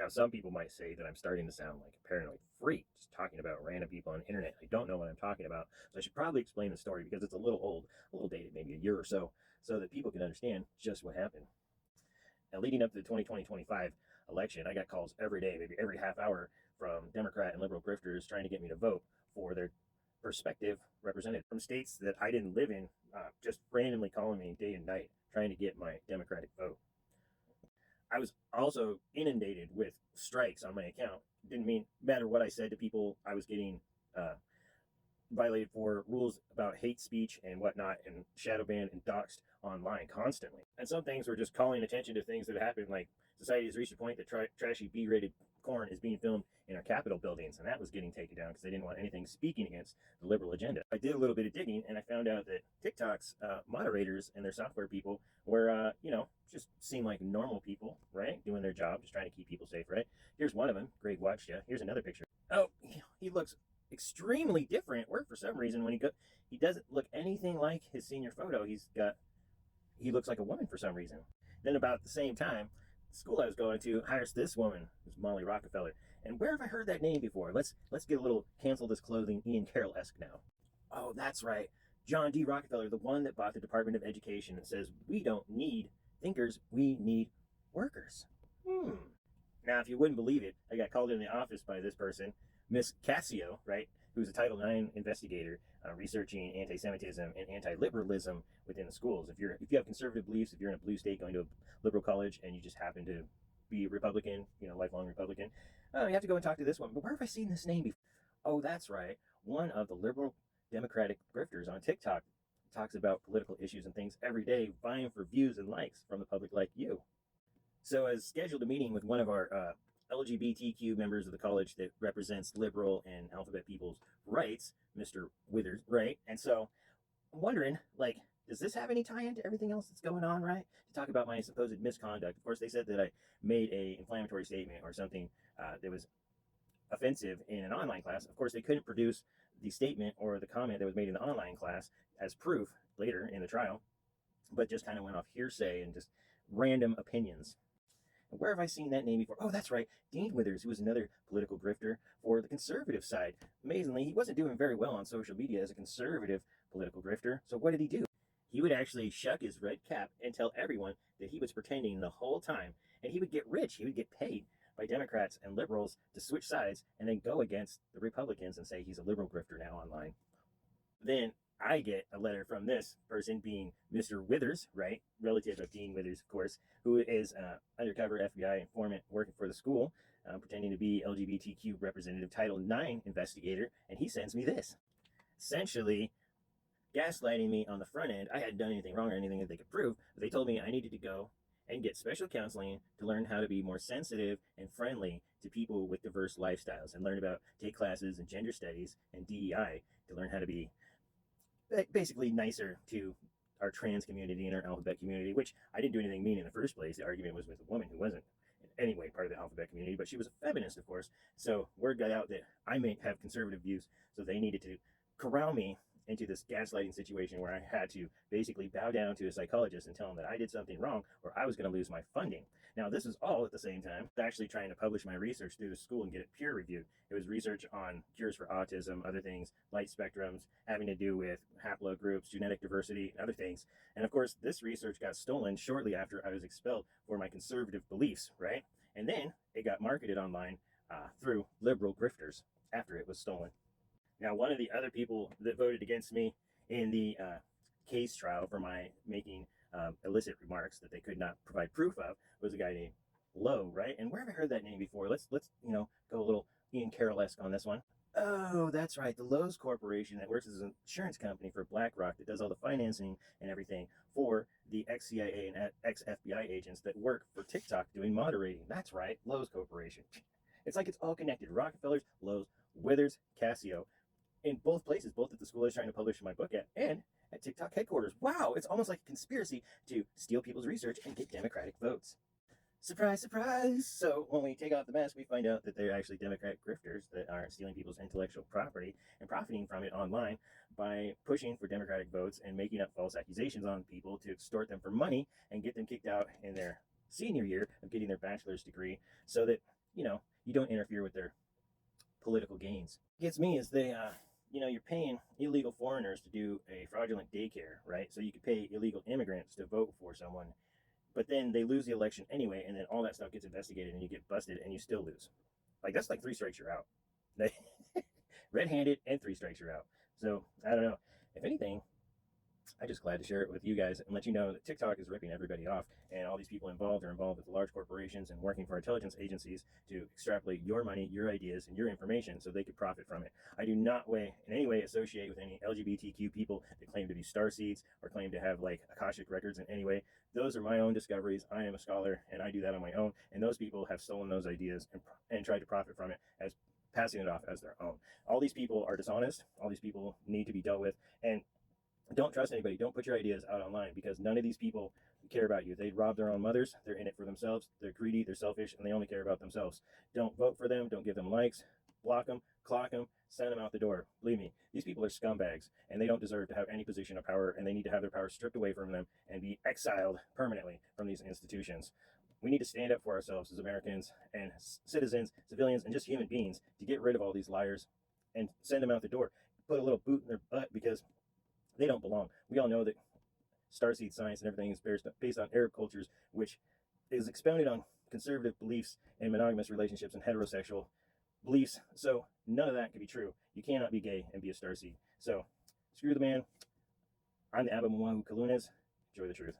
Now, some people might say that I'm starting to sound like a paranoid freak, just talking about random people on the internet. I don't know what I'm talking about, so I should probably explain the story because it's a little old, a little dated, maybe a year or so that people can understand just what happened. Now, leading up to the 2020-25 election, I got calls every day, maybe every half hour, from Democrat and liberal grifters trying to get me to vote for their prospective representative from states that I didn't live in, just randomly calling me day and night, trying to get my Democratic vote. I was also inundated with strikes on my account. Didn't mean matter what I said to people, I was getting violated for rules about hate speech and whatnot, and shadow banned and doxxed online constantly. And some things were just calling attention to things that happened, like society has reached a point that trashy B-rated porn is being filmed in our Capitol buildings, and that was getting taken down because they didn't want anything speaking against the liberal agenda. I did a little bit of digging, and I found out that TikTok's moderators and their software people were, just seem like normal people, right? Doing their job, just trying to keep people safe, right? Here's one of them. Greg watched you. Here's another picture. Oh, he looks extremely different at work for some reason. He doesn't look anything like his senior photo. He looks like a woman for some reason. Then about the same time, the school I was going to hires this woman, who's Molly Rockefeller. And where have I heard that name before? Let's get a little cancel this clothing Ian Carroll-esque now. Oh, that's right. John D. Rockefeller, the one that bought the Department of Education and says we don't need thinkers, we need workers. Now, if you wouldn't believe it, I got called in the office by this person, Miss Cassio, right, who's a Title IX investigator researching anti-Semitism and anti-liberalism within the schools. If you have conservative beliefs, if you're in a blue state going to a liberal college and you just happen to be Republican, lifelong Republican, you have to go and talk to this one. But where have I seen this name before? Oh, that's right. One of the liberal Democratic grifters on TikTok talks about political issues and things every day, vying for views and likes from the public like you. So, as scheduled a meeting with one of our LGBTQ members of the college that represents liberal and alphabet people's rights, Mr. Withers, right? And so I'm wondering, does this have any tie into everything else that's going on, right? To talk about my supposed misconduct. Of course, they said that I made a inflammatory statement or something that was offensive in an online class. Of course, they couldn't produce the statement or the comment that was made in the online class as proof later in the trial, but just kind of went off hearsay and just random opinions. Where have I seen that name before? Oh, that's right. Dean Withers, who was another political grifter for the conservative side. Amazingly, he wasn't doing very well on social media as a conservative political grifter. So what did he do? He would actually shuck his red cap and tell everyone that he was pretending the whole time. And he would get rich. He would get paid by Democrats and liberals to switch sides and then go against the Republicans and say he's a liberal grifter now online. Then I get a letter from this person being Mr. Withers, right? Relative of Dean Withers, of course, who is an undercover FBI informant working for the school, pretending to be LGBTQ representative Title IX investigator. And he sends me this. Essentially, gaslighting me on the front end. I hadn't done anything wrong or anything that they could prove, but they told me I needed to go and get special counseling to learn how to be more sensitive and friendly to people with diverse lifestyles and take classes in gender studies and DEI to learn how to be basically nicer to our trans community and our alphabet community, which I didn't do anything mean in the first place. The argument was with a woman who wasn't in any way part of the alphabet community, but she was a feminist, of course. So word got out that I may have conservative views, so they needed to corral me into this gaslighting situation where I had to basically bow down to a psychologist and tell him that I did something wrong or I was going to lose my funding. Now, this is all at the same time actually trying to publish my research through the school and get it peer reviewed. It was research on cures for autism, other things, light spectrums, having to do with haplogroups, genetic diversity, and other things. And of course, this research got stolen shortly after I was expelled for my conservative beliefs, right? And then it got marketed online through liberal grifters after it was stolen. Now, one of the other people that voted against me in the case trial for my making illicit remarks that they could not provide proof of was a guy named Lowe, right? And where have I heard that name before? Let's go a little Ian Carroll-esque on this one. Oh, that's right. The Lowe's Corporation that works as an insurance company for BlackRock that does all the financing and everything for the ex-CIA and ex-FBI agents that work for TikTok doing moderating. That's right. Lowe's Corporation. It's like it's all connected. Rockefellers, Lowe's, Withers, Cassio. In both places, both at the school I was trying to publish my book at and at TikTok headquarters. Wow, it's almost like a conspiracy to steal people's research and get Democratic votes. Surprise, surprise! So when we take off the mask, we find out that they're actually Democrat grifters that are stealing people's intellectual property and profiting from it online by pushing for Democratic votes and making up false accusations on people to extort them for money and get them kicked out in their senior year of getting their bachelor's degree so that you don't interfere with their political gains. What gets me is you're paying illegal foreigners to do a fraudulent daycare, right? So you could pay illegal immigrants to vote for someone, but then they lose the election anyway, and then all that stuff gets investigated and you get busted and you still lose. Like, that's like 3 strikes, you're out. Red-handed and 3 strikes, you're out. So I don't know. If anything, I'm just glad to share it with you guys and let you know that TikTok is ripping everybody off, and all these people involved are involved with large corporations and working for intelligence agencies to extrapolate your money, your ideas, and your information so they could profit from it. I do not in any way associate with any LGBTQ people that claim to be starseeds or claim to have like Akashic records in any way. Those are my own discoveries. I am a scholar and I do that on my own, and those people have stolen those ideas and tried to profit from it as passing it off as their own. All these people are dishonest. All these people need to be dealt with, and don't trust anybody. Don't put your ideas out online, because none of these people care about you. They'd rob their own mothers. They're in it for themselves. They're greedy. They're selfish, and they only care about themselves. Don't vote for them. Don't give them likes. Block them. Clock them. Send them out the door. Believe me, these people are scumbags, and they don't deserve to have any position of power, and they need to have their power stripped away from them and be exiled permanently from these institutions. We need to stand up for ourselves as Americans and citizens, civilians, and just human beings to get rid of all these liars and send them out the door. Put a little boot in their butt, because they don't belong. We all know that starseed science and everything is based on Arab cultures, which is expounded on conservative beliefs and monogamous relationships and heterosexual beliefs. So none of that can be true. You cannot be gay and be a starseed. So screw the man. I'm the Abba Muahu Kalunas. Enjoy the truth.